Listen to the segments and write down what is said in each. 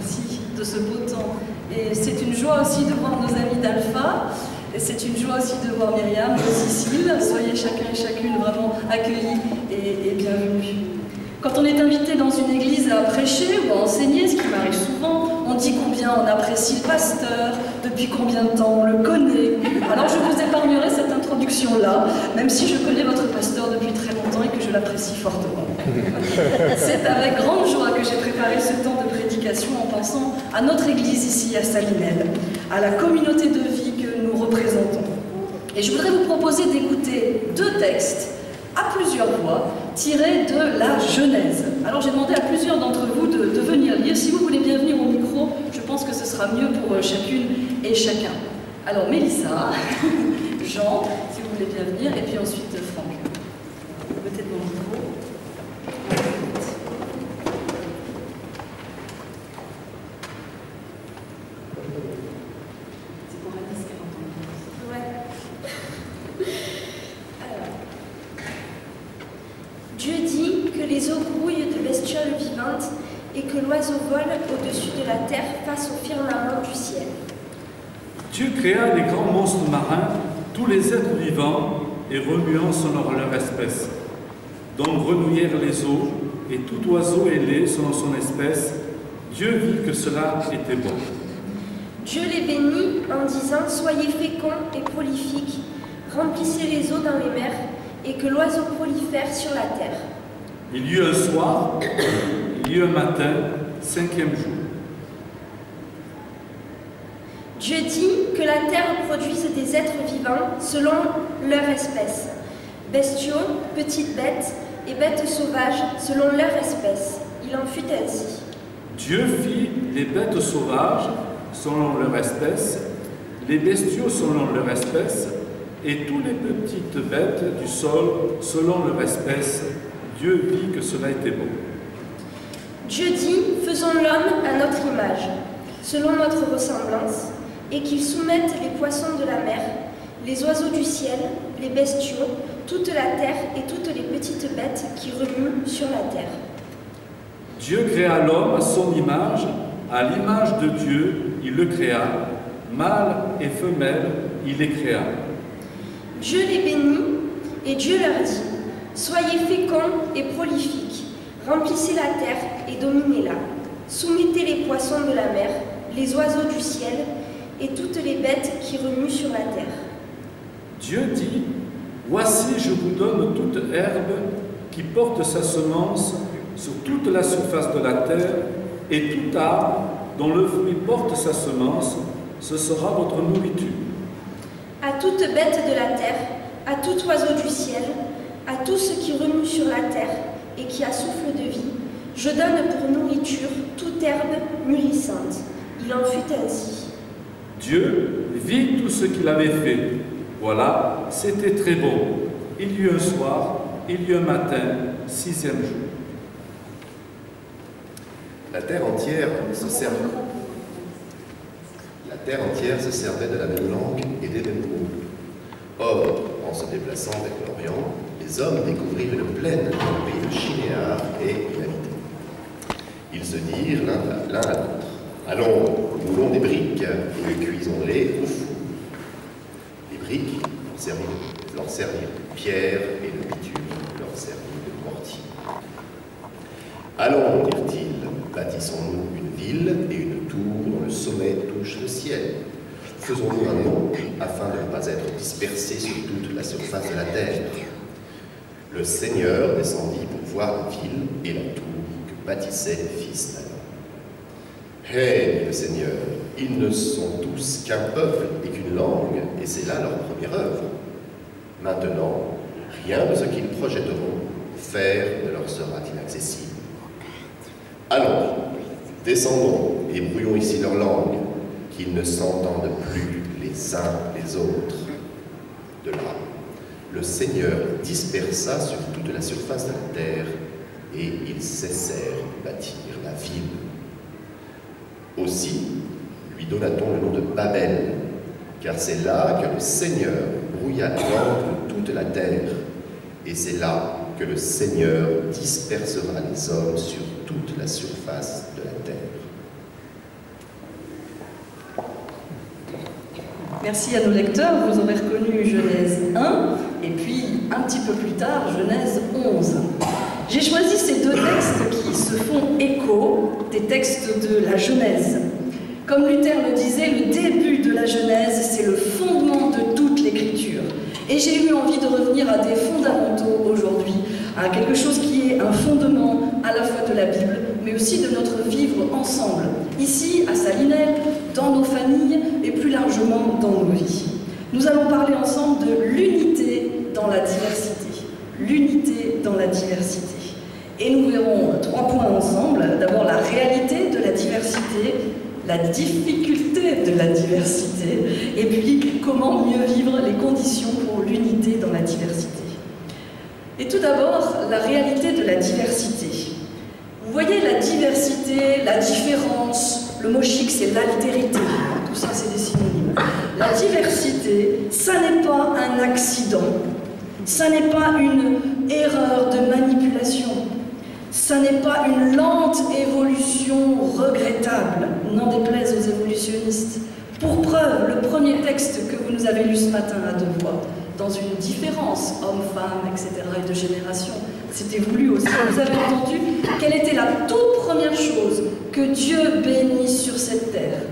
Merci de ce beau temps. Et c'est une joie aussi de voir nos amis d'Alpha. Et c'est une joie aussi de voir Myriam, de Cécile. Soyez chacun et chacune vraiment accueillis et bienvenus. Quand on est invité dans une église à prêcher ou à enseigner, ce qui m'arrive souvent, on dit combien on apprécie le pasteur, depuis combien de temps on le connaît. Alors je vous épargnerai cette introduction-là, même si je connais votre pasteur depuis très longtemps et que je l'apprécie fortement. C'est avec grande joie que j'ai préparé ce temps de prédication en pensant à notre église ici à Salinel, à la communauté de vie que nous représentons. Et je voudrais vous proposer d'écouter deux textes à plusieurs voix, tirés de la Genèse. Alors j'ai demandé à plusieurs d'entre vous de venir lire. Si vous voulez bien venir au micro, je pense que ce sera mieux pour chacune et chacun. Alors Mélissa, Jean, si vous voulez bien venir, et puis ensuite Franck. Mettez mon micro. C'est pour Alice qu'elle entend. Ouais. Dieu dit que les eaux grouillent de bestioles vivantes et que l'oiseau vole au-dessus de la terre face au firmament du ciel. Dieu créa les grands monstres marins, tous les êtres vivants et remuants selon leur espèce, dont grenouillèrent les eaux et tout oiseau ailé selon son espèce. Dieu vit que cela était bon. Dieu les bénit en disant « Soyez féconds et prolifiques, remplissez les eaux dans les mers, et que l'oiseau prolifère sur la terre. » Il y eut un soir, il y eut un matin, 5e jour. Dieu dit que la terre produise des êtres vivants selon leur espèce, bestiaux, petites bêtes et bêtes sauvages selon leur espèce. Il en fut ainsi. Dieu fit les bêtes sauvages selon leur espèce, les bestiaux selon leur espèce, et toutes les petites bêtes du sol selon leur espèce. Dieu vit que cela était bon. Dieu dit, faisons l'homme à notre image, selon notre ressemblance, et qu'il soumette les poissons de la mer, les oiseaux du ciel, les bestiaux, toute la terre et toutes les petites bêtes qui remuent sur la terre. Dieu créa l'homme à son image, à l'image de Dieu, il le créa, mâle et femelle, il les créa. Dieu les bénit, et Dieu leur dit, « Soyez féconds et prolifiques, remplissez la terre et dominez-la, soumettez les poissons de la mer, les oiseaux du ciel, et toutes les bêtes qui remuent sur la terre. » Dieu dit, « Voici, je vous donne toute herbe qui porte sa semence sur toute la surface de la terre, et tout arbre dont le fruit porte sa semence, ce sera votre nourriture. À toute bête de la terre, à tout oiseau du ciel, à tout ce qui remue sur la terre et qui a souffle de vie, je donne pour nourriture toute herbe mûrissante. » Il en fut ainsi. Dieu vit tout ce qu'il avait fait. Voilà, c'était très bon. Il y eut un soir, il y eut un matin, 6e jour. La terre entière se servait de la même langue et des mêmes mots. Or, en se déplaçant vers l'Orient, les hommes découvrirent une plaine dans le pays de Shinéar et y habitaient. Ils se dirent l'un à l'autre, « Allons, moulons des briques et cuisons-les au four. » Les briques leur servirent de pierre et le bitume leur servit de mortier. « Allons, dirent-ils, bâtissons-nous une ville et une tour dont le sommet touche le ciel. Faisons-nous un nom afin de ne pas être dispersés sur toute la surface de la terre. » Le Seigneur descendit pour voir la ville et la tour que bâtissaient les fils d'Adam. « Hé, dit le Seigneur, ils ne sont tous qu'un peuple et qu'une langue, et c'est là leur première œuvre. Maintenant, rien de ce qu'ils projetteront faire ne leur sera inaccessible. Allons, descendons et brouillons ici leur langue, qu'ils ne s'entendent plus les uns les autres. » De là, le Seigneur dispersa sur toute la surface de la terre, et ils cessèrent de bâtir la ville. Aussi, lui donna-t-on le nom de Babel, car c'est là que le Seigneur brouilla la langue de toute la terre, et c'est là que le Seigneur dispersera les hommes sur toute la surface de la terre. Merci à nos lecteurs, vous aurez reconnu Genèse 1 et puis un petit peu plus tard Genèse 11. J'ai choisi ces deux textes qui se font écho des textes de la Genèse. Comme Luther le disait, le début de la Genèse, c'est le fondement de toute l'écriture. Et j'ai eu envie de revenir à des fondamentaux aujourd'hui, à quelque chose qui est un fondement à la fois de la Bible, mais aussi de notre vivre ensemble, ici à Salinel, dans nos familles et plus largement dans nos vies. Nous allons parler ensemble de l'unité dans la diversité. L'unité dans la diversité. Et nous verrons 3 points ensemble. D'abord la réalité de la diversité, la difficulté de la diversité, et puis comment mieux vivre les conditions pour l'unité dans la diversité. Et tout d'abord, la réalité de la diversité. Vous voyez la diversité, la différence, le mot chic c'est l'altérité, tout ça c'est des synonymes. La diversité, ça n'est pas un accident, ça n'est pas une erreur de manipulation, ça n'est pas une lente évolution regrettable, n'en déplaise aux évolutionnistes. Pour preuve, le premier texte que vous nous avez lu ce matin à 2 voix, dans une différence homme-femme, etc., et de génération, c'était voulu aussi. Vous avez entendu quelle était la toute première chose que Dieu bénit sur cette terre.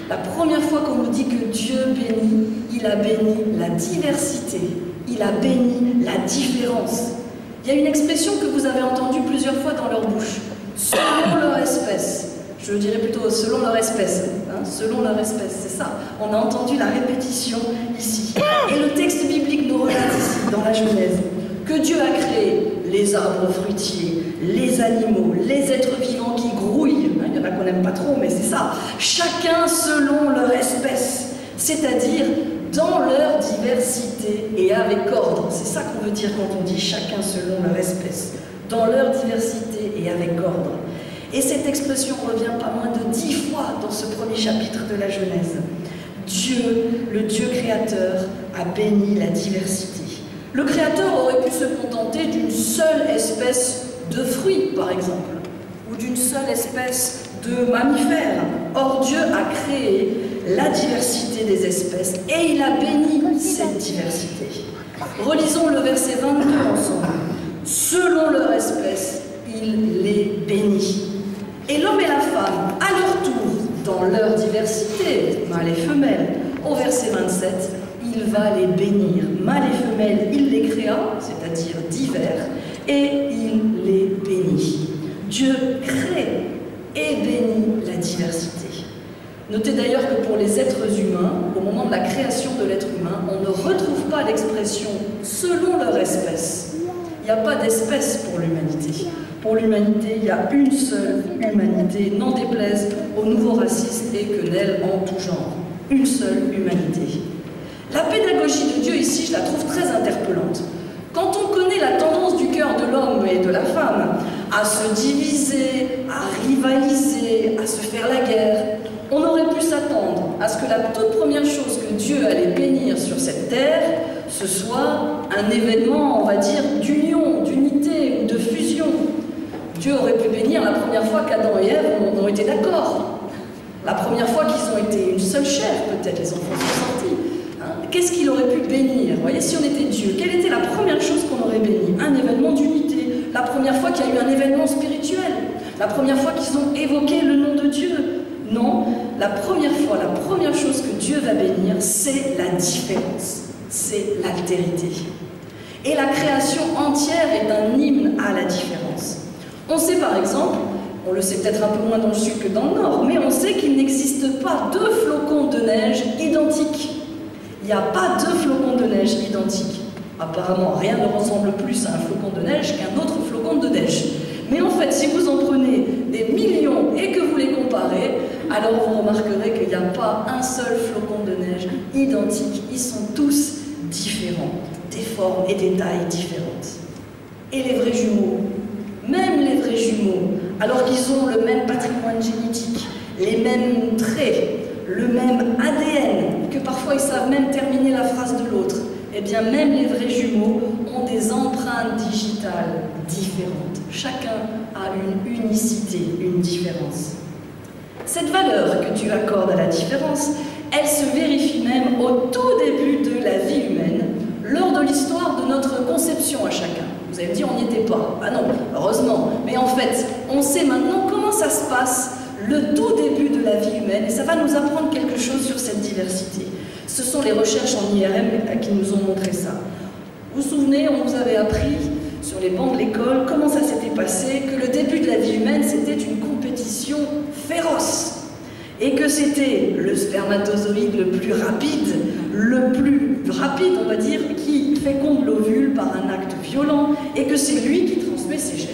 La première fois qu'on nous dit que Dieu bénit, il a béni la diversité, il a béni la différence. Il y a une expression que vous avez entendue plusieurs fois dans leur bouche, selon leur espèce. Je dirais plutôt selon leur espèce, hein, selon leur espèce, c'est ça. On a entendu la répétition ici. Et le texte biblique nous relate ici, dans la Genèse, que Dieu a créé les arbres fruitiers, les animaux, les êtres vivants qui grouillent. Il y en a qu'on n'aime pas trop, mais c'est ça. Chacun selon leur espèce, c'est-à-dire dans leur diversité et avec ordre. C'est ça qu'on veut dire quand on dit chacun selon leur espèce, dans leur diversité et avec ordre. Et cette expression revient pas moins de 10 fois dans ce premier chapitre de la Genèse. Dieu, le Dieu créateur, a béni la diversité. Le créateur aurait pu se contenter d'une seule espèce de fruits, par exemple, ou d'une seule espèce de mammifères. Or, Dieu a créé la diversité des espèces et il a béni cette diversité. Relisons le verset 22 ensemble. Selon leur espèce, il les bénit. Et l'homme et la femme, à leur tour, dans leur diversité, mâles et femelles, au verset 27, il va les bénir. Mâles et femelles, il les créa, c'est-à-dire divers, et il les bénit. Dieu crée et bénit la diversité. Notez d'ailleurs que pour les êtres humains, au moment de la création de l'être humain, on ne retrouve pas l'expression « selon leur espèce ». Il n'y a pas d'espèce pour l'humanité. Pour l'humanité, il y a une seule humanité, n'en déplaise aux nouveaux racistes et quenelles en tout genre. Une seule humanité. La pédagogie de Dieu ici, je la trouve très interpellante. Quand on connaît la tendance du cœur de l'homme et de la femme à se diviser, à rivaliser, à se faire la guerre, on aurait pu s'attendre à ce que la toute première chose que Dieu allait bénir sur cette terre, ce soit un événement, on va dire, d'union, d'unité ou de fusion. Dieu aurait pu bénir la première fois qu'Adam et Ève ont été d'accord. La première fois qu'ils ont été une seule chair, peut-être les enfants sont sortis. Hein? Qu'est-ce qu'il aurait pu bénir? Vous voyez, si on était Dieu, quelle était la première chose qu'on aurait béni? Un événement d'unité. La première fois qu'il y a eu un événement spirituel. La première fois qu'ils ont évoqué le nom de Dieu. Non, la première fois, la première chose que Dieu va bénir, c'est la différence. C'est l'altérité. Et la création entière est un hymne à la différence. On sait par exemple, on le sait peut-être un peu moins dans le sud que dans le nord, mais on sait qu'il n'existe pas 2 flocons de neige identiques. Il n'y a pas 2 flocons de neige identiques. Apparemment, rien ne ressemble plus à un flocon de neige qu'un autre flocon de neige. Mais en fait, si vous en prenez des millions et que vous les comparez, alors vous remarquerez qu'il n'y a pas un seul flocon de neige identique. Ils sont tous différents, des formes et des tailles différentes. Et les vrais jumeaux, même les vrais jumeaux, alors qu'ils ont le même patrimoine génétique, les mêmes traits, le même ADN, que parfois ils savent même terminer la phrase de l'autre, eh bien même les vrais jumeaux ont des empreintes digitales différentes. Chacun a une unicité, une différence. Cette valeur que Dieu accorde à la différence elle se vérifie même au tout début de la vie humaine, lors de l'histoire de notre conception à chacun. Vous allez me dire, on n'y était pas. Ah non, heureusement. Mais en fait, on sait maintenant comment ça se passe, le tout début de la vie humaine, et ça va nous apprendre quelque chose sur cette diversité. Ce sont les recherches en IRM qui nous ont montré ça. Vous vous souvenez, on vous avait appris sur les bancs de l'école comment ça s'était passé, que le début de la vie humaine, c'était une compétition féroce. Et que c'était le spermatozoïde le plus rapide, on va dire, qui féconde l'ovule par un acte violent, et que c'est lui qui transmet ses gènes.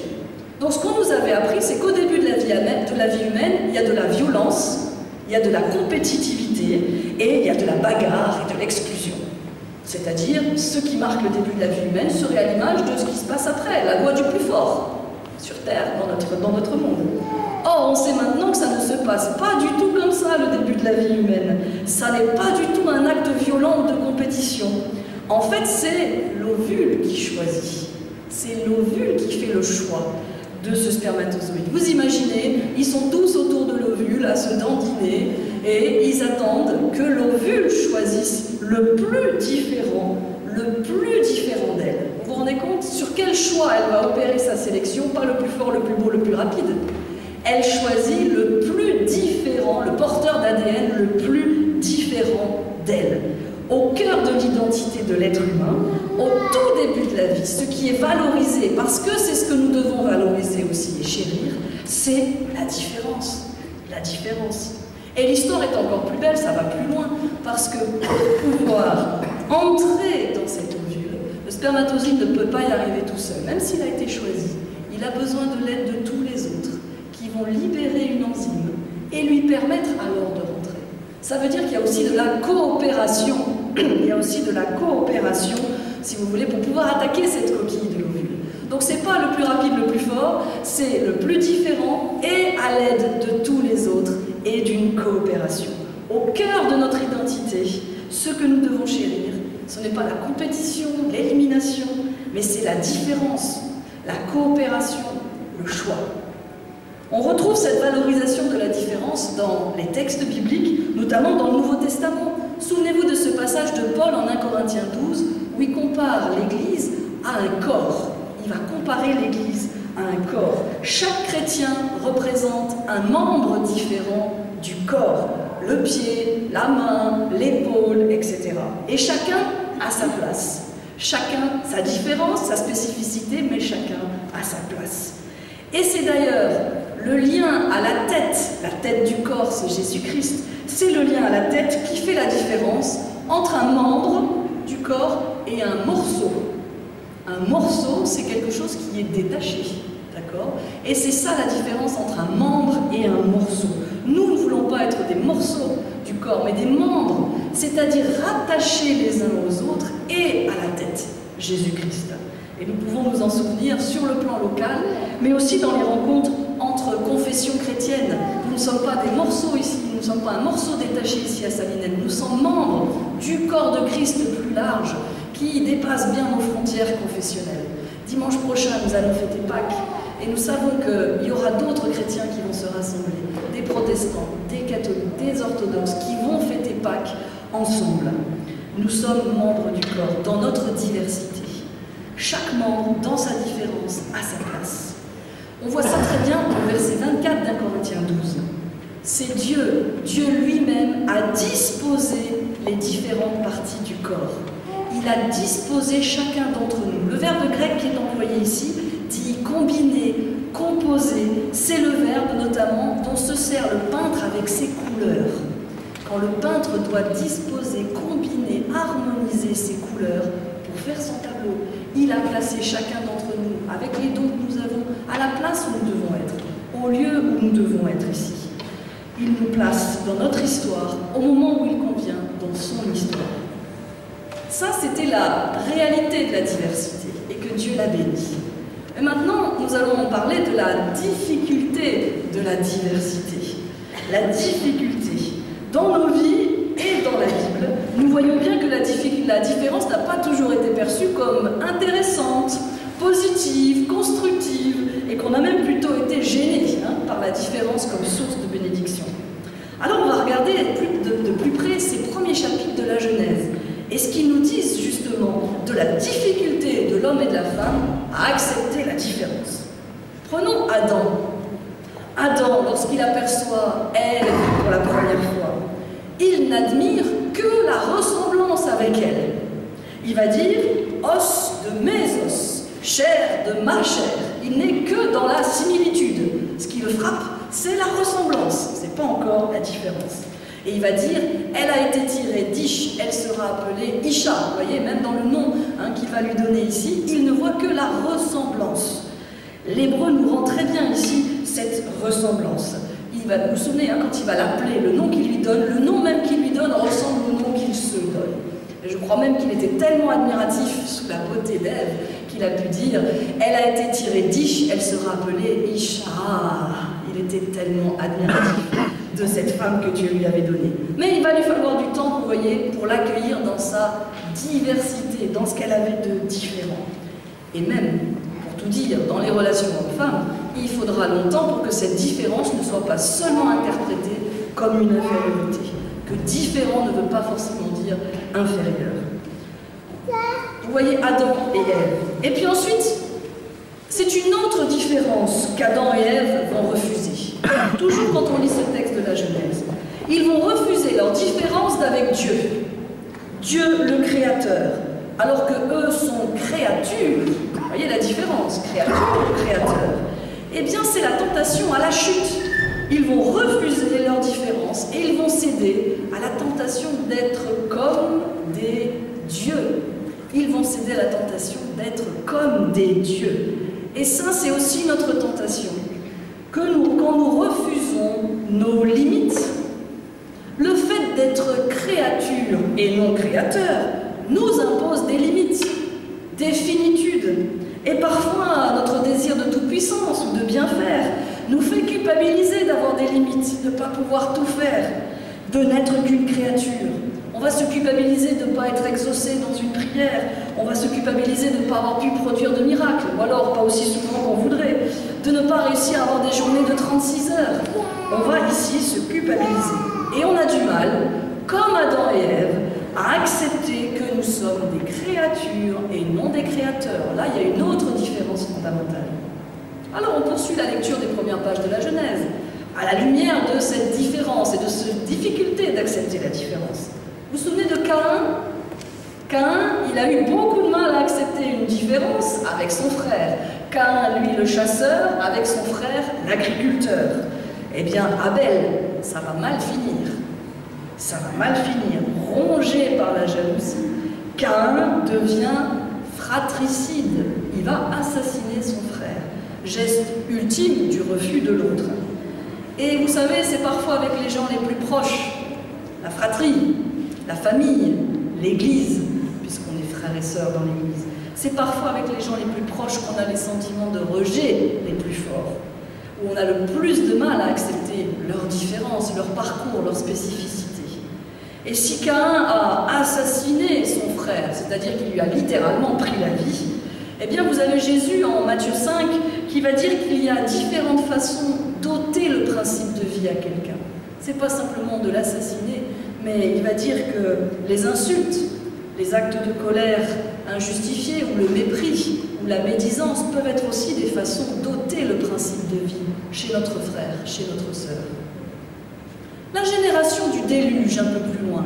Donc ce qu'on nous avait appris, c'est qu'au début de la vie humaine, il y a de la violence, il y a de la compétitivité, et il y a de la bagarre et de l'exclusion. C'est-à-dire, ce qui marque le début de la vie humaine serait à l'image de ce qui se passe après, la loi du plus fort, sur Terre, dans notre monde. Or, on sait maintenant que ça ne se passe pas du tout comme ça, le début de la vie humaine. Ça n'est pas du tout un acte violent de compétition. En fait, c'est l'ovule qui choisit. C'est l'ovule qui fait le choix de ce spermatozoïde. Vous imaginez, ils sont tous autour de l'ovule à se dandiner et ils attendent que l'ovule choisisse le plus différent d'elle. Vous vous rendez compte sur quel choix elle va opérer sa sélection? Pas le plus fort, le plus beau, le plus rapide. Elle choisit le plus différent, le porteur d'ADN le plus différent d'elle. Au cœur de l'identité de l'être humain, au tout début de la vie, ce qui est valorisé, parce que c'est ce que nous devons valoriser aussi et chérir, c'est la différence. La différence. Et l'histoire est encore plus belle, ça va plus loin, parce que pour pouvoir entrer dans cet ovule, le spermatozoïde ne peut pas y arriver tout seul, même s'il a été choisi. Il a besoin de l'aide de tous les autres, qui vont libérer une enzyme et lui permettre alors de rentrer. Ça veut dire qu'il y a aussi de la coopération. Il y a aussi de la coopération, si vous voulez, pour pouvoir attaquer cette coquille de l'ovule. Donc c'est pas le plus rapide, le plus fort, c'est le plus différent et à l'aide de tous les autres et d'une coopération. Au cœur de notre identité, ce que nous devons chérir, ce n'est pas la compétition, l'élimination, mais c'est la différence, la coopération, le choix. On retrouve cette valorisation de la différence dans les textes bibliques, notamment dans le Nouveau Testament. Souvenez-vous de ce passage de Paul en 1 Corinthiens 12, où il compare l'Église à un corps. Il va comparer l'Église à un corps. Chaque chrétien représente un membre différent du corps. Le pied, la main, l'épaule, etc. Et chacun a sa place. Chacun sa différence, sa spécificité, mais chacun a sa place. Et c'est d'ailleurs le lien à la tête du corps, c'est Jésus-Christ, c'est le lien à la tête qui fait la différence entre un membre du corps et un morceau. Un morceau, c'est quelque chose qui est détaché, d'accord? Et c'est ça la différence entre un membre et un morceau. Nous ne voulons pas être des morceaux du corps, mais des membres, c'est-à-dire rattachés les uns aux autres et à la tête, Jésus-Christ. Et nous pouvons nous en souvenir sur le plan local, mais aussi dans les rencontres entre confessions chrétiennes. Nous ne sommes pas des morceaux ici, nous ne sommes pas un morceau détaché ici à Salinette, nous sommes membres du corps de Christ plus large, qui dépasse bien nos frontières confessionnelles. Dimanche prochain, nous allons fêter Pâques, et nous savons qu'il y aura d'autres chrétiens qui vont se rassembler, des protestants, des catholiques, des orthodoxes, qui vont fêter Pâques ensemble. Nous sommes membres du corps, dans notre diversité. Chaque membre, dans sa différence, a sa place. On voit ça très bien au verset 24 d'A Corinthiens 12. C'est Dieu lui-même a disposé les différentes parties du corps. Il a disposé chacun d'entre nous. Le verbe grec qui est employé ici dit combiner, composer. C'est le verbe notamment dont se sert le peintre avec ses couleurs. Quand le peintre doit disposer, combiner, harmoniser ses couleurs pour faire son tableau, il a placé chacun d'entre nous, avec les dons que nous avons, à la place où nous devons être, au lieu où nous devons être ici. Il nous place dans notre histoire, au moment où il convient, dans son histoire. Ça, c'était la réalité de la diversité, et que Dieu l'a béni. Et maintenant, nous allons en parler de la difficulté de la diversité. La difficulté. Dans nos vies et dans la Bible, nous voyons bien que la différence n'a pas toujours été perçue comme intéressante, positive, constructive, et qu'on a même plutôt été gênés par la différence comme source de bénédiction. Alors on va regarder de plus près ces l'homme et de la femme à accepter la différence. Prenons Adam. Adam, lorsqu'il aperçoit Ève pour la première fois, il n'admire que la ressemblance avec elle. Il va dire « os de mes os, chair de ma chair ». Il n'est que dans la similitude. Ce qui le frappe, c'est la ressemblance, c'est pas encore la différence. Et il va dire « elle a été tirée d'Ish, elle sera appelée Isha ». Vous voyez, même dans le nom qu'il va lui donner ici, il ne voit que la ressemblance. L'hébreu nous rend très bien ici cette ressemblance. Il va, vous vous souvenez, quand il va l'appeler, le nom qu'il lui donne, le nom même qu'il lui donne ressemble au nom qu'il se donne. Et je crois même qu'il était tellement admiratif sous la beauté d'Ève qu'il a pu dire « elle a été tirée d'Ish, elle sera appelée Isha ». Il était tellement admiratif de cette femme que Dieu lui avait donnée. Mais il va lui falloir du temps, vous voyez, pour l'accueillir dans sa diversité, dans ce qu'elle avait de différent. Et même, pour tout dire, dans les relations hommes-femmes, il faudra longtemps pour que cette différence ne soit pas seulement interprétée comme une infériorité. Que différent ne veut pas forcément dire inférieur. Vous voyez Adam et Ève. Et puis ensuite, c'est une autre différence qu'Adam et Ève vont refuser. Toujours quand on lit ce texte de la Genèse. Ils vont refuser leur différence d'avec Dieu. Dieu le Créateur. Alors que eux sont créatures. Vous voyez la différence, créature et créateur. Eh bien, c'est la tentation à la chute. Ils vont refuser leur différence et ils vont céder à la tentation d'être comme des dieux. Ils vont céder à la tentation d'être comme des dieux. Et ça, c'est aussi notre tentation. Quand nous refusons nos limites, le fait d'être créature et non créateur nous impose des limites, des finitudes. Et parfois, notre désir de toute-puissance ou de bien faire nous fait culpabiliser d'avoir des limites, de ne pas pouvoir tout faire, de n'être qu'une créature. On va se culpabiliser de ne pas être exaucé dans une prière, on va se culpabiliser de ne pas avoir pu produire de miracles, ou alors pas aussi souvent qu'on voudrait, de ne pas réussir à avoir des journées de 36 heures. On va ici se culpabiliser. Et on a du mal, comme Adam et Ève, à accepter que nous sommes des créatures et non des créateurs. Là, il y a une autre différence fondamentale. Alors, on poursuit la lecture des premières pages de la Genèse, à la lumière de cette différence et de cette difficulté d'accepter la différence. Vous vous souvenez de Caïn? Caïn, il a eu beaucoup de mal à accepter une différence avec son frère. Caïn, lui, le chasseur, avec son frère, l'agriculteur. Eh bien, Abel, ça va mal finir. Ça va mal finir. Rongé par la jalousie, Caïn devient fratricide. Il va assassiner son frère. Geste ultime du refus de l'autre. Et vous savez, c'est parfois avec les gens les plus proches, la fratrie, la famille, l'Église, puisqu'on est frères et sœurs dans l'Église. C'est parfois avec les gens les plus proches qu'on a les sentiments de rejet les plus forts, où on a le plus de mal à accepter leurs différences, leur parcours, leur spécificité. Et si Caïn a assassiné son frère, c'est-à-dire qu'il lui a littéralement pris la vie, eh bien vous avez Jésus en Matthieu 5 qui va dire qu'il y a différentes façons d'ôter le principe de vie à quelqu'un. C'est pas simplement de l'assassiner, mais il va dire que les insultes, les actes de colère injustifiés, ou le mépris, ou la médisance peuvent être aussi des façons d'ôter le principe de vie chez notre frère, chez notre sœur. La génération du déluge, un peu plus loin.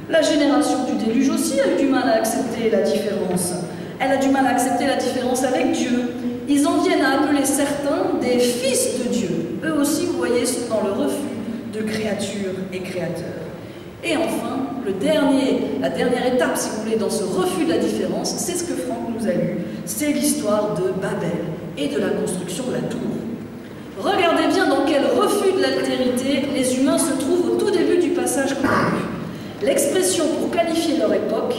La génération du déluge aussi a eu du mal à accepter la différence. Elle a du mal à accepter la différence avec Dieu. Ils en viennent à appeler certains des fils de Dieu. Eux aussi, vous voyez, sont dans le refus de créature et créateur. Et enfin, la dernière étape, si vous voulez, dans ce refus de la différence, c'est ce que Franck nous a lu. C'est l'histoire de Babel et de la construction de la tour. Regardez bien dans quel refus de l'altérité les humains se trouvent au tout début du passage qu'on a lu. L'expression pour qualifier leur époque,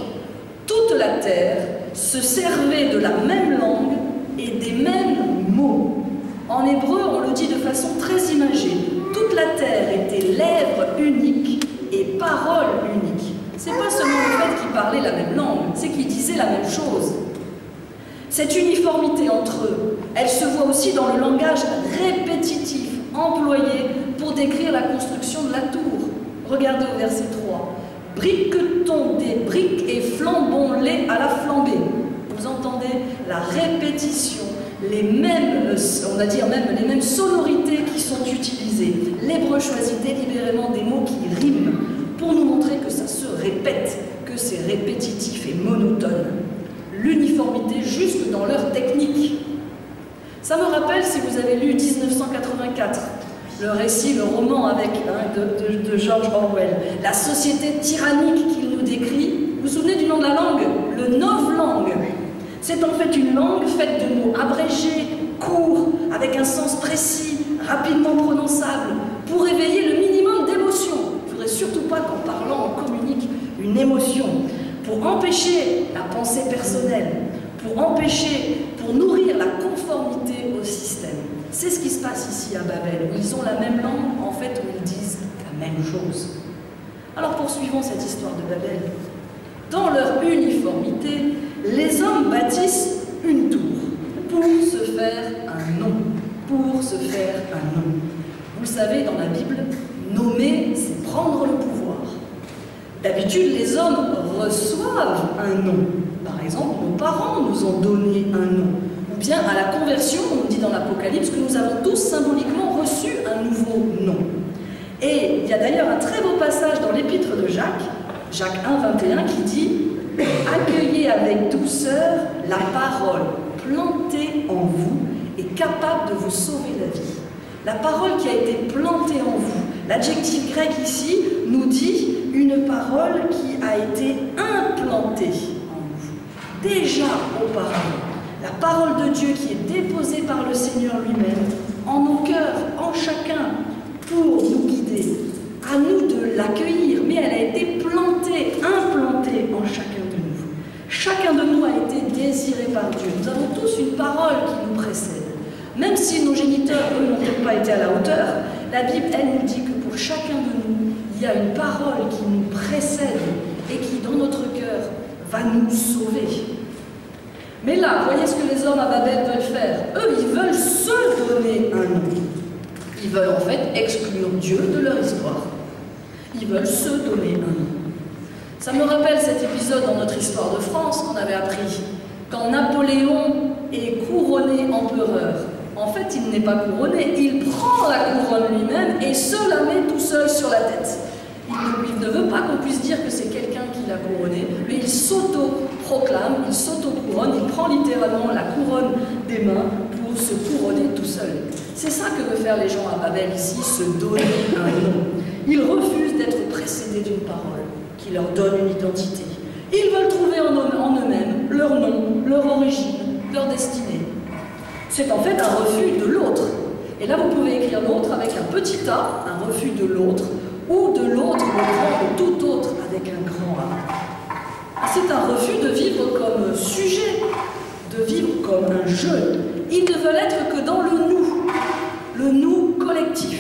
toute la terre se servait de la même langue et des mêmes mots. En hébreu, on le dit de façon très imagée. Toute la terre était lèvre unique et parole unique. C'est pas seulement le fait qu'ils parlaient la même langue, c'est qu'ils disaient la même chose. Cette uniformité entre eux, elle se voit aussi dans le langage répétitif employé pour décrire la construction de la tour. Regardez au verset 3. « Briquetons des briques et flambons-les à la flambée. » Vous vous entendez la répétition, les mêmes, on va dire même les mêmes sonorités qui sont utilisées. L'hébreu choisit délibérément des mots qui riment pour nous montrer que ça se répète, que c'est répétitif et monotone. L'uniformité jusque dans leur technique. Ça me rappelle, si vous avez lu 1984, le récit, le roman avec, de George Orwell, la société tyrannique qu'il nous décrit. Vous vous souvenez du nom de la langue? Le novlangue. C'est en fait une langue faite de mots abrégés, courts, avec un sens précis, rapidement prononçable, pour réveiller le minimum d'émotion. Il ne faudrait surtout pas qu'en parlant, on communique une émotion, pour empêcher la pensée personnelle, pour nourrir la conformité au système. C'est ce qui se passe ici à Babel, où ils ont la même langue, en fait, où ils disent la même chose. Alors poursuivons cette histoire de Babel. Dans leur uniformité, les hommes bâtissent une tour pour se faire un nom. Pour se faire un nom. Vous le savez, dans la Bible, nommer, c'est prendre le pouvoir. D'habitude, les hommes reçoivent un nom. Par exemple, nos parents nous ont donné un nom. Ou bien, à la conversion, on nous dit dans l'Apocalypse que nous avons tous symboliquement reçu un nouveau nom. Et il y a d'ailleurs un très beau passage dans l'épître de Jacques, Jacques 1, 21, qui dit « Accueillez avec douceur la parole plantée en vous et capable de vous sauver la vie. » La parole qui a été plantée en vous. L'adjectif grec ici nous dit une parole qui a été implantée en vous. Déjà auparavant. La parole de Dieu qui est déposée par le Seigneur lui-même en nos cœurs, en chacun, pour nous guider. À nous de l'accueillir, mais elle a été plantée, implantée en chacun de nous. Chacun de nous a été désiré par Dieu. Nous avons tous une parole qui nous précède. Même si nos géniteurs, eux, n'ont peut-être pas été à la hauteur, la Bible, elle nous dit que pour chacun de nous, il y a une parole qui nous précède et qui, dans notre cœur, va nous sauver. Mais là, voyez ce que les hommes à Babel veulent faire. Eux, ils veulent se donner un nom. Ils veulent en fait exclure Dieu de leur histoire. Ils veulent se donner un nom. Ça me rappelle cet épisode dans notre histoire de France qu'on avait appris. Quand Napoléon est couronné empereur, en fait, il n'est pas couronné, il prend la couronne lui-même et se la met tout seul sur la tête. Il ne veut pas qu'on puisse dire que c'est quelqu'un qui l'a couronné, mais il s'auto-proclame, il s'auto-couronne, il prend littéralement la couronne des mains pour se couronner tout seul. C'est ça que veulent faire les gens à Babel ici, se donner un nom. Ils refusent d'être précédés d'une parole qui leur donne une identité. Ils veulent trouver en eux-mêmes leur nom, leur origine, leur destinée. C'est en fait un refus de l'autre. Et là, vous pouvez écrire l'autre avec un petit a, un refus de l'autre, ou de l'autre, le grand, de tout autre, avec un grand A. C'est un refus de vivre comme sujet, de vivre comme un jeu. Ils ne veulent être que dans le nous collectif.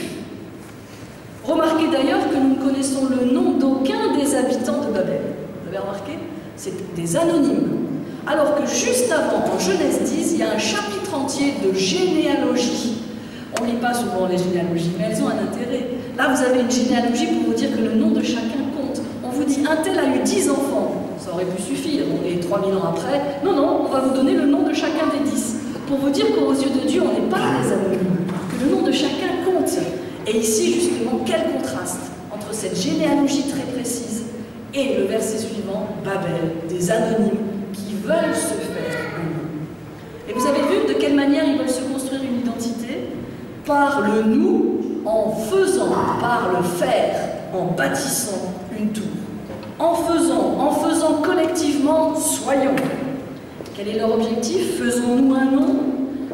Remarquez d'ailleurs que nous ne connaissons le nom d'aucun des habitants de Babel. Vous avez remarqué? C'est des anonymes. Alors que juste avant, en Genèse 10, il y a un chapitre entier de généalogie. On ne lit pas souvent les généalogies, mais elles ont un intérêt. Là, vous avez une généalogie pour vous dire que le nom de chacun compte. On vous dit, un tel a eu 10 enfants. Ça aurait pu suffire, on est 3000 ans après. Non, non, on va vous donner le nom de chacun des 10. Pour vous dire qu'aux yeux de Dieu, on n'est pas des anonymes, que le nom de chacun compte. Et ici, justement, quel contraste entre cette généalogie très précise et le verset suivant, Babel, des anonymes qui veulent se faire un nom. Et vous avez vu de quelle manière ils veulent se construire une identité? Par le nous, en faisant, par le faire, en bâtissant une tour. En faisant collectivement, soyons. Quel est leur objectif? Faisons-nous un nom,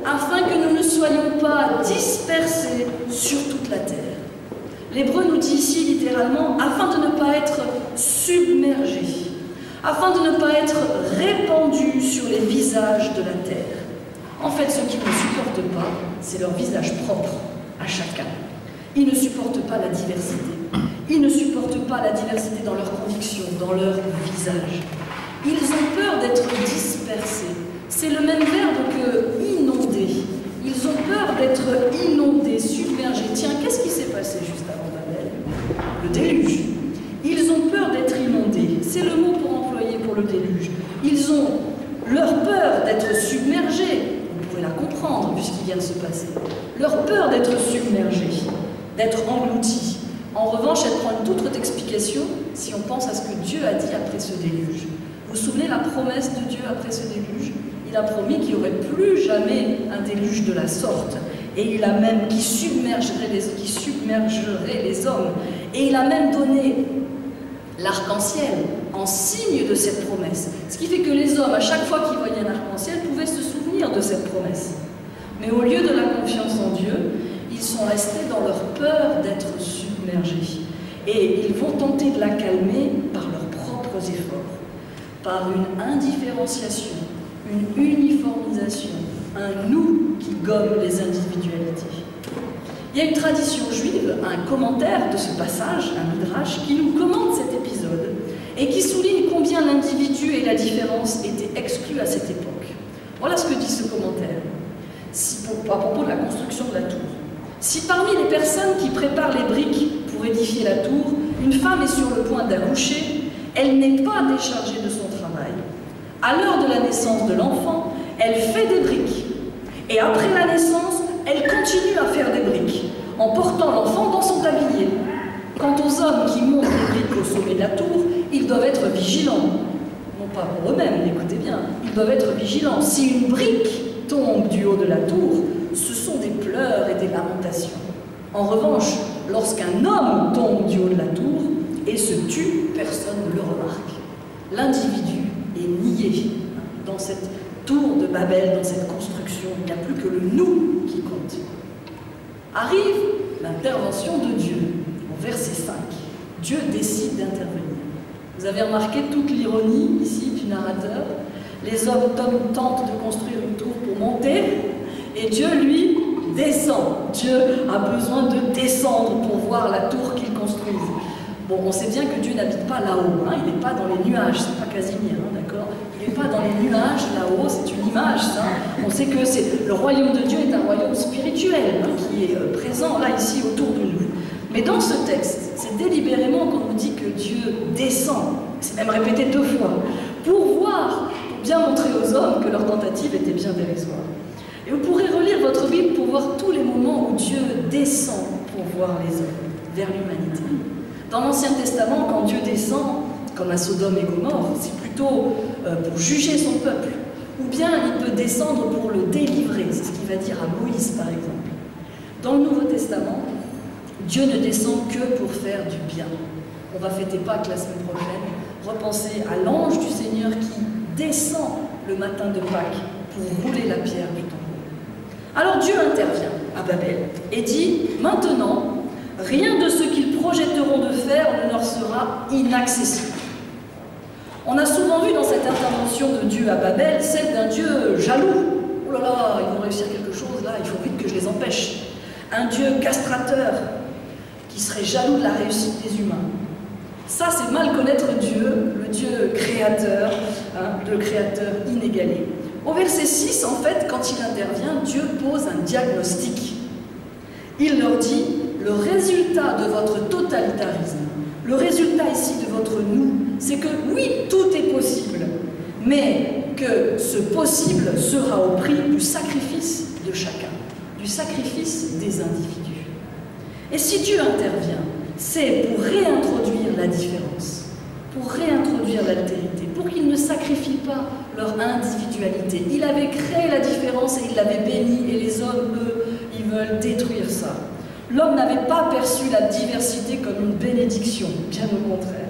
afin que nous ne soyons pas dispersés sur toute la terre. L'hébreu nous dit ici littéralement, afin de ne pas être submergés, afin de ne pas être répandus sur les visages de la terre. En fait, ce qu'ils ne supportent pas, c'est leur visage propre à chacun. Ils ne supportent pas la diversité. Ils ne supportent pas la diversité dans leurs convictions, dans leur visage. Ils ont peur d'être dispersés. C'est le même verbe que inonder. Ils ont peur d'être inondés, submergés. Tiens, qu'est-ce qui s'est passé juste avant Babel? Le déluge. Ils ont peur d'être inondés. C'est le mot pour employer pour le déluge. Leur peur peur d'être submergés, vous pouvez la comprendre vu ce qui vient de se passer, leur peur d'être submergés, d'être engloutis. En revanche, elle prend une toute autre explication si on pense à ce que Dieu a dit après ce déluge. Vous vous souvenez la promesse de Dieu après ce déluge? Il a promis qu'il n'y aurait plus jamais un déluge de la sorte. Et il a même qui submergerait les hommes. Et il a même donné l'arc-en-ciel en signe de cette promesse. Ce qui fait que les hommes, à chaque fois qu'ils voyaient un arc-en-ciel, pouvaient se souvenir de cette promesse. Mais au lieu de la confiance en Dieu, ils sont restés dans leur peur d'être submergés. Et ils vont tenter de la calmer par leurs propres efforts, par une indifférenciation, une uniformisation, un nous qui gomme les individualités. Il y a une tradition juive, un commentaire de ce passage, un midrash, qui nous commente cet épisode et qui souligne combien l'individu et la différence étaient exclus à cette époque. Voilà ce que dit ce commentaire à propos de la construction de la tour. Si parmi les personnes qui préparent les briques pour édifier la tour, une femme est sur le point d'accoucher, elle n'est pas déchargée de son travail. À l'heure de la naissance de l'enfant, elle fait des briques. Et après la naissance, elle continue à faire des briques, en portant l'enfant dans son tablier. Quant aux hommes qui montent les briques au sommet de la tour, ils doivent être vigilants. Non pas pour eux-mêmes, écoutez bien, ils doivent être vigilants. Si une brique tombe du haut de la tour, ce sont des pleurs et des lamentations. En revanche, lorsqu'un homme tombe du haut de la tour et se tue, personne ne le remarque. L'individu est nié dans cette tour de Babel, dans cette construction. Il n'y a plus que le nous qui compte. Arrive l'intervention de Dieu, au verset 5. Dieu décide d'intervenir. Vous avez remarqué toute l'ironie ici du narrateur. Les hommes tentent de construire une tour pour monter, et Dieu, lui, descend. Dieu a besoin de descendre pour voir la tour qu'il construise. Bon, on sait bien que Dieu n'habite pas là-haut, hein, il n'est pas dans les nuages, c'est pas Casimir, hein, d'accord? Il n'est pas dans les nuages là-haut, c'est une image, ça. On sait que le royaume de Dieu est un royaume spirituel, hein, qui est présent là, ici, autour de nous. Mais dans ce texte, c'est délibérément qu'on nous dit que Dieu descend, c'est même répété 2 fois, pour voir, pour bien montrer aux hommes que leur tentative était bien dérisoire. Et vous pourrez relire votre Bible pour voir tous les moments où Dieu descend pour voir les hommes, vers l'humanité. Dans l'Ancien Testament, quand Dieu descend, comme à Sodome et Gomorrhe, c'est plutôt pour juger son peuple. Ou bien il peut descendre pour le délivrer, c'est ce qu'il va dire à Moïse par exemple. Dans le Nouveau Testament, Dieu ne descend que pour faire du bien. On va fêter Pâques la semaine prochaine, repenser à l'ange du Seigneur qui descend le matin de Pâques pour rouler la pierre du tombeau. Alors Dieu intervient à Babel et dit « Maintenant, rien de ce qu'ils projetteront de faire ne leur sera inaccessible. » On a souvent vu dans cette intervention de Dieu à Babel celle d'un Dieu jaloux. « Oh là là, ils vont réussir quelque chose là, il faut vite que je les empêche. » Un Dieu castrateur qui serait jaloux de la réussite des humains. Ça, c'est mal connaître Dieu, le Dieu créateur, hein, le créateur inégalé. Au verset 6, en fait, quand il intervient, Dieu pose un diagnostic. Il leur dit, le résultat de votre totalitarisme, le résultat ici de votre nous, c'est que oui, tout est possible, mais que ce possible sera au prix du sacrifice de chacun, du sacrifice des individus. Et si Dieu intervient, c'est pour réintroduire la différence, pour réintroduire l'altérité, pour qu'ils ne sacrifient pas leur individualité. Il avait créé la différence et il l'avait bénie, et les hommes, eux, ils veulent détruire ça. L'homme n'avait pas perçu la diversité comme une bénédiction, bien au contraire.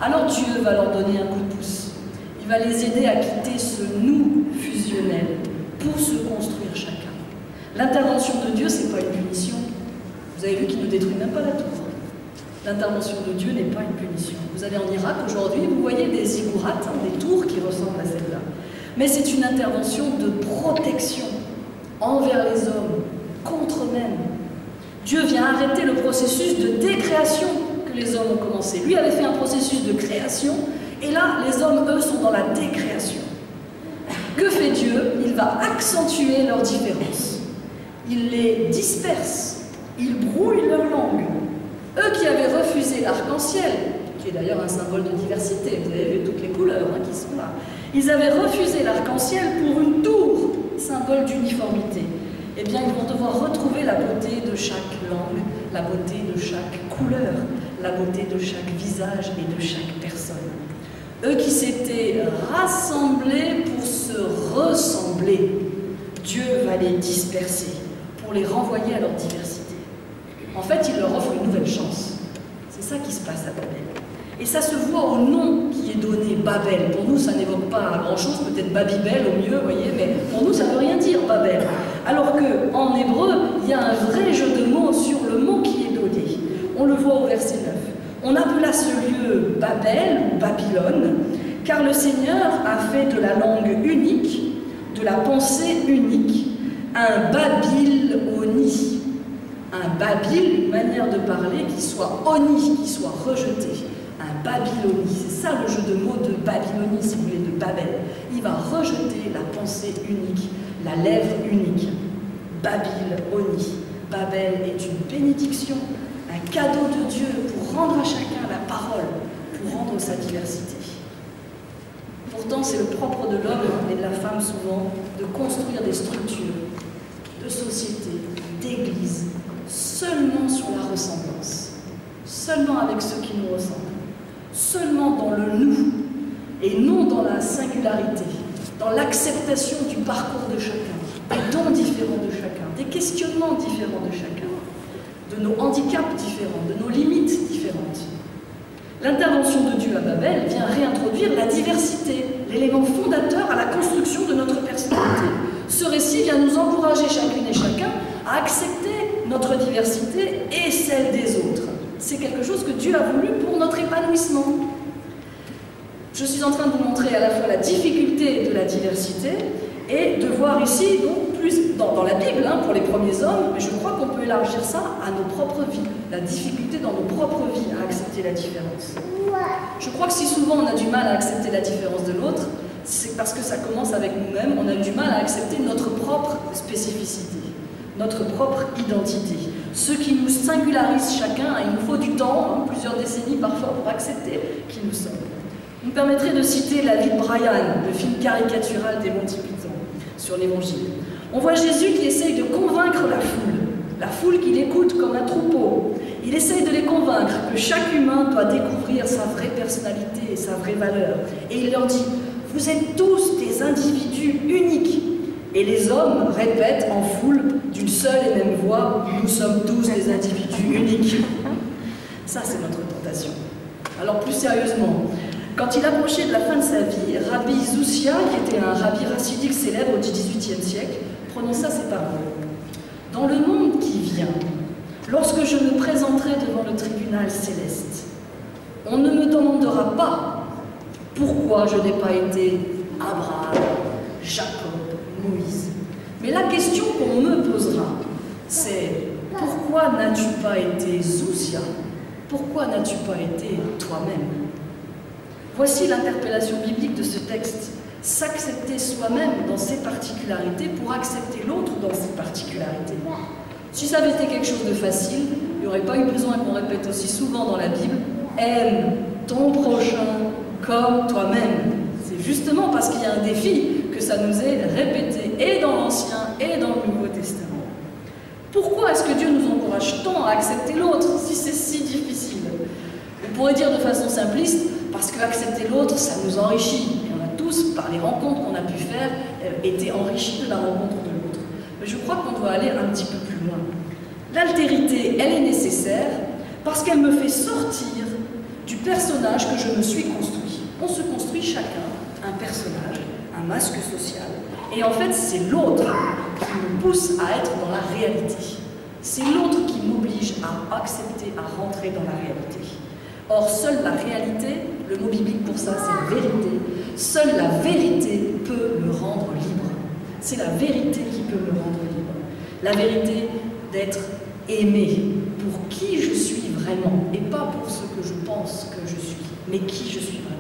Alors Dieu va leur donner un coup de pouce. Il va les aider à quitter ce nous fusionnel pour se construire chacun. L'intervention de Dieu, ce n'est pas une punition. Vous avez vu qu'il ne détruit même pas la tour. L'intervention de Dieu n'est pas une punition. Vous allez en Irak aujourd'hui, vous voyez des ziggourats, hein, des tours qui ressemblent à celle-là. Mais c'est une intervention de protection envers les hommes, contre eux-mêmes. Dieu vient arrêter le processus de décréation que les hommes ont commencé. Lui avait fait un processus de création, et là, les hommes, eux, sont dans la décréation. Que fait Dieu? Il va accentuer leurs différences. Il les disperse. Il brouille leur langue. Eux qui avaient refusé l'arc-en-ciel, qui est d'ailleurs un symbole de diversité, vous avez vu toutes les couleurs hein, qui sont là, Ils avaient refusé l'arc-en-ciel pour une tour, symbole d'uniformité. Eh bien, ils vont devoir retrouver la beauté de chaque langue, la beauté de chaque couleur, la beauté de chaque visage et de chaque personne. Eux qui s'étaient rassemblés pour se ressembler, Dieu va les disperser, pour les renvoyer à leur diversité. En fait, il leur offre une nouvelle chance. C'est ça qui se passe à Babel. Et ça se voit au nom qui est donné, Babel. Pour nous, ça n'évoque pas grand-chose, peut-être Babybel au mieux, vous voyez, mais pour nous, ça ne veut rien dire, Babel. Alors qu'en hébreu, il y a un vrai jeu de mots sur le mot qui est donné. On le voit au verset 9. On appela ce lieu Babel, ou Babylone, car le Seigneur a fait de la langue unique, de la pensée unique, un Babylonie. Un Babyl, une manière de parler qui soit oni, qui soit rejeté. Un Babylonie, c'est ça le jeu de mots de Babylonie, si vous voulez, de Babel. Il va rejeter la pensée unique, la lèvre unique. Babylonie. Babel est une bénédiction, un cadeau de Dieu pour rendre à chacun la parole, pour rendre sa diversité. Pourtant, c'est le propre de l'homme et de la femme souvent de construire des structures de société, d'église, seulement sur la ressemblance, seulement avec ceux qui nous ressemblent, seulement dans le nous et non dans la singularité, dans l'acceptation du parcours de chacun, des dons différents de chacun, des questionnements différents de chacun, de nos handicaps différents, de nos limites différentes. L'intervention de Dieu à Babel vient réintroduire la diversité, l'élément fondateur à la construction de notre personnalité. Ce récit vient nous encourager chacune et chacun à accepter notre diversité et celle des autres. C'est quelque chose que Dieu a voulu pour notre épanouissement. Je suis en train de vous montrer à la fois la difficulté de la diversité et de voir ici, donc, plus dans la Bible, pour les premiers hommes, mais je crois qu'on peut élargir ça à nos propres vies, la difficulté dans nos propres vies à accepter la différence. Je crois que si souvent on a du mal à accepter la différence de l'autre, c'est parce que ça commence avec nous-mêmes, on a du mal à accepter notre propre spécificité, notre propre identité. Ce qui nous singularise chacun, il nous faut du temps, plusieurs décennies parfois, pour accepter qui nous sommes. Vous me permettrez de citer la vie de Brian, le film caricatural des Monty Python, sur l'Évangile. On voit Jésus qui essaye de convaincre la foule qui l'écoute comme un troupeau. Il essaye de les convaincre que chaque humain doit découvrir sa vraie personnalité et sa vraie valeur. Et il leur dit, vous êtes tous des individus uniques. Et les hommes répètent en foule d'une seule et même voix, nous sommes tous des individus uniques. Ça, c'est notre tentation. Alors plus sérieusement, quand il approchait de la fin de sa vie, Rabbi Zoussia, qui était un rabbi racidique célèbre au XVIIIe siècle, prononça ces paroles. Dans le monde qui vient, lorsque je me présenterai devant le tribunal céleste, on ne me demandera pas pourquoi je n'ai pas été Abraham, Jacob, Moïse. Mais la question qu'on me posera, c'est pourquoi n'as-tu pas été Zoussia? Pourquoi n'as-tu pas été toi-même? Voici l'interpellation biblique de ce texte. S'accepter soi-même dans ses particularités pour accepter l'autre dans ses particularités. Si ça avait été quelque chose de facile, il n'y aurait pas eu besoin qu'on répète aussi souvent dans la Bible « Aime ton prochain comme toi-même ». C'est justement parce qu'il y a un défi que ça nous est répété et dans l'Ancien et dans le Nouveau Testament. Pourquoi est-ce que Dieu nous encourage tant à accepter l'autre si c'est si difficile? On pourrait dire de façon simpliste, parce qu'accepter l'autre, ça nous enrichit. Et on a tous, par les rencontres qu'on a pu faire, été enrichis de la rencontre de l'autre. Mais je crois qu'on doit aller un petit peu plus loin. L'altérité, elle est nécessaire parce qu'elle me fait sortir du personnage que je me suis construit. On se construit chacun un personnage, un masque social, et en fait c'est l'autre qui me pousse à être dans la réalité. C'est l'autre qui m'oblige à accepter, à rentrer dans la réalité. Or, seule la réalité, le mot biblique pour ça c'est vérité, seule la vérité peut me rendre libre. C'est la vérité qui peut me rendre libre. La vérité d'être aimé pour qui je suis vraiment, et pas pour ce que je pense que je suis, mais qui je suis vraiment.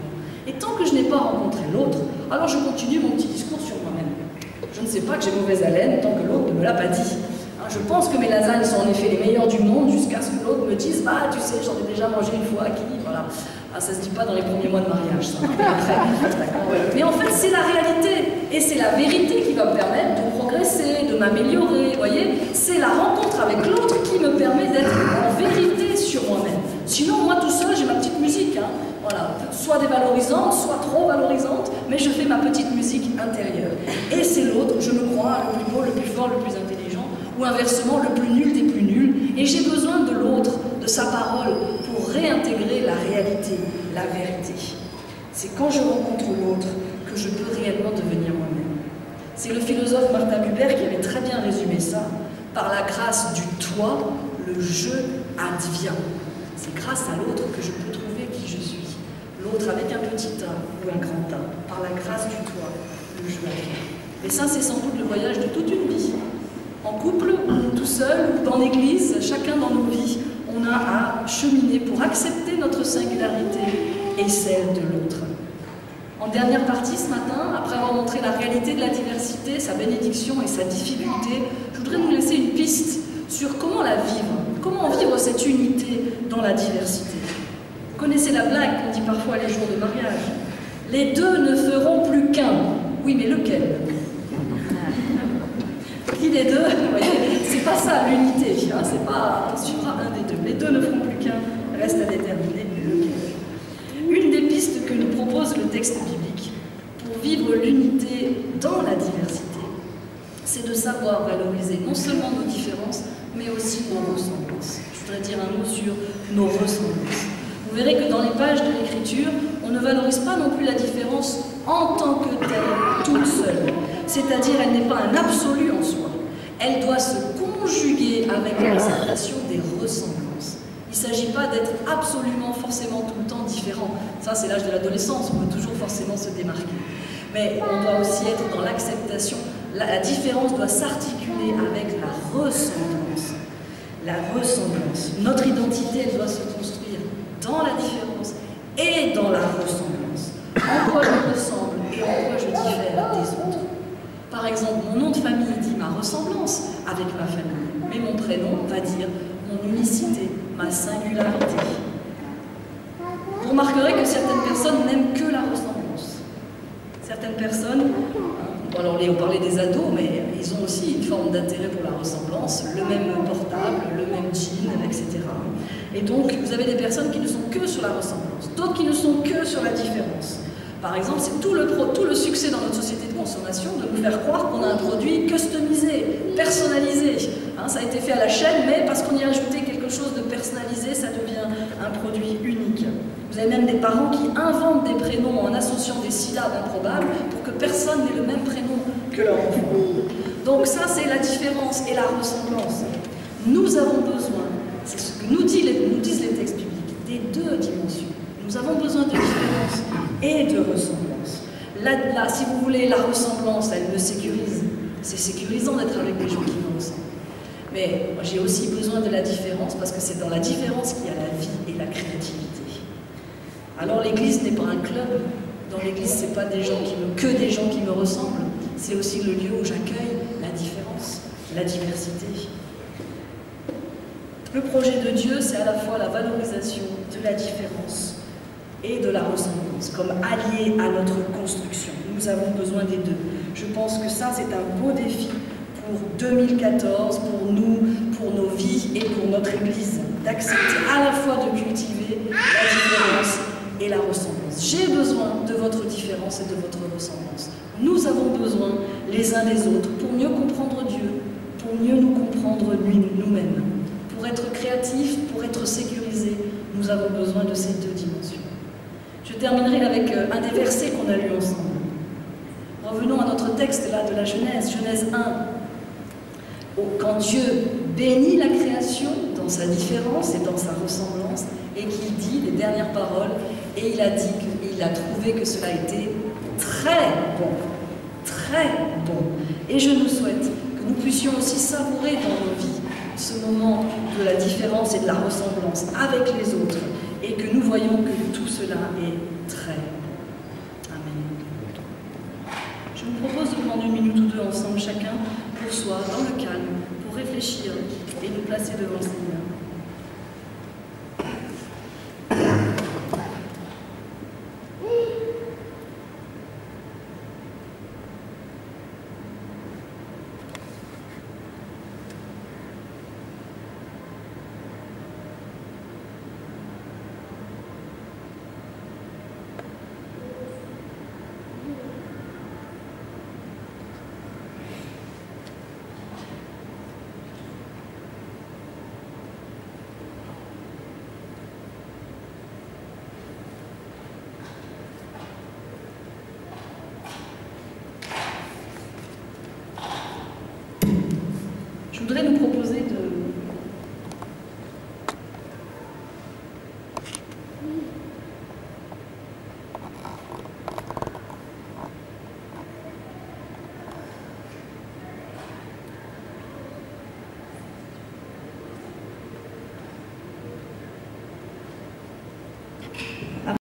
Et tant que je n'ai pas rencontré l'autre, alors je continue mon petit discours sur moi-même. Je ne sais pas que j'ai mauvaise haleine tant que l'autre ne me l'a pas dit. Je pense que mes lasagnes sont en effet les meilleures du monde jusqu'à ce que l'autre me dise « Ah, tu sais, j'en ai déjà mangé une fois, qui voilà. » Ah, ça se dit pas dans les premiers mois de mariage, ça. Mais en fait, c'est la réalité. Et c'est la vérité qui va me permettre de progresser, de m'améliorer. Vous voyez, c'est la rencontre avec l'autre qui me permet d'être en vérité sur moi-même. Sinon, moi tout seul, j'ai ma petite musique. Hein. Voilà, soit dévalorisante, soit trop valorisante, mais je fais ma petite musique intérieure. Et c'est l'autre, je me crois, le plus beau, le plus fort, le plus intelligent, ou inversement, le plus nul des plus nuls. Et j'ai besoin de l'autre, de sa parole, pour réintégrer la réalité, la vérité. C'est quand je rencontre l'autre que je peux réellement devenir moi-même. C'est le philosophe Martin Buber qui avait très bien résumé ça. Par la grâce du toi, le je advient. C'est grâce à l'autre que je peux trouver qui je suis. L'autre avec un petit A ou un grand A. Par la grâce du toi, le je advient. Et ça, c'est sans doute le voyage de toute une vie. En couple, tout seul, ou dans l'église, chacun dans nos vies, on a à cheminer pour accepter notre singularité et celle de l'autre. En dernière partie ce matin, après avoir montré la réalité de la diversité, sa bénédiction et sa difficulté, je voudrais nous laisser une piste sur comment la vivre, comment vivre cette unité dans la diversité. Vous connaissez la blague qu'on dit parfois les jours de mariage. Les deux ne feront plus qu'un. Oui, mais lequel? Qui des deux? C'est pas ça l'unité, hein, c'est pas on suivra un des deux. Les deux ne feront plus qu'un, reste à déterminer lequel. Une des pistes que nous propose le texte biblique pour vivre l'unité dans la diversité, c'est de savoir valoriser non seulement nos différences, mais aussi nos ressemblances. Je voudrais dire un mot sur nos ressemblances. Vous verrez que dans les pages de l'Écriture, on ne valorise pas non plus la différence en tant que telle, toute seule. C'est-à-dire, elle n'est pas un absolu en soi. Elle doit se conjuguer avec l'acceptation des ressemblances. Il ne s'agit pas d'être absolument, forcément, tout le temps différent. Ça, c'est l'âge de l'adolescence, on veut toujours forcément se démarquer. Mais on doit aussi être dans l'acceptation. La différence doit s'articuler avec la ressemblance. La ressemblance. Notre identité, elle doit se construire dans la différence et dans la ressemblance. En quoi je ressemble et en quoi je diffère des autres. Par exemple, mon nom de famille dit ma ressemblance avec ma famille, mais mon prénom va dire mon unicité, ma singularité. Vous remarquerez que certaines personnes n'aiment que la ressemblance. Certaines personnes, alors on parlait des ados, mais ils ont aussi une forme d'intérêt pour la ressemblance, le même portable, le même jean, etc. Et donc, vous avez des personnes qui ne sont que sur la ressemblance, d'autres qui ne sont que sur la différence. Par exemple, c'est tout le succès dans notre société de consommation de nous faire croire qu'on a un produit customisé, personnalisé. Hein, ça a été fait à la chaîne, mais parce qu'on y a ajouté quelque chose de personnalisé, ça devient un produit unique. Vous avez même des parents qui inventent des prénoms en associant des syllabes improbables pour que personne n'ait le même prénom que leur enfant. Donc ça, c'est la différence et la ressemblance. Nous avons besoin, c'est ce que nous disent les textes bibliques, des deux dimensions. Nous avons besoin de différence et de ressemblance. Là, si vous voulez, la ressemblance, elle me sécurise. C'est sécurisant d'être avec des gens qui me ressemblent. Mais j'ai aussi besoin de la différence parce que c'est dans la différence qu'il y a la vie et la créativité. Alors l'Église n'est pas un club. Dans l'Église, ce n'est pas que des gens qui me ressemblent. C'est aussi le lieu où j'accueille la différence, la diversité. Le projet de Dieu, c'est à la fois la valorisation de la différence et de la ressemblance, comme alliés à notre construction. Nous avons besoin des deux. Je pense que ça, c'est un beau défi pour 2014, pour nous, pour nos vies et pour notre Église, d'accepter à la fois de cultiver la différence et la ressemblance. J'ai besoin de votre différence et de votre ressemblance. Nous avons besoin les uns des autres pour mieux comprendre Dieu, pour mieux nous comprendre nous-mêmes. Pour être créatifs, pour être sécurisés, nous avons besoin de ces deux dimensions. Je terminerai avec un des versets qu'on a lus ensemble. Revenons à notre texte là de la Genèse, Genèse 1. Quand Dieu bénit la création dans sa différence et dans sa ressemblance, et qu'il dit les dernières paroles, et il a dit qu'il a trouvé que cela était très bon, très bon. Et je nous souhaite que nous puissions aussi savourer dans nos vies ce moment de la différence et de la ressemblance avec les autres, et que nous voyons que tout cela est très bon. Amen. Je vous propose de prendre une minute ou deux ensemble, chacun pour soi, dans le calme, pour réfléchir et nous placer devant le Seigneur. voudrais nous proposer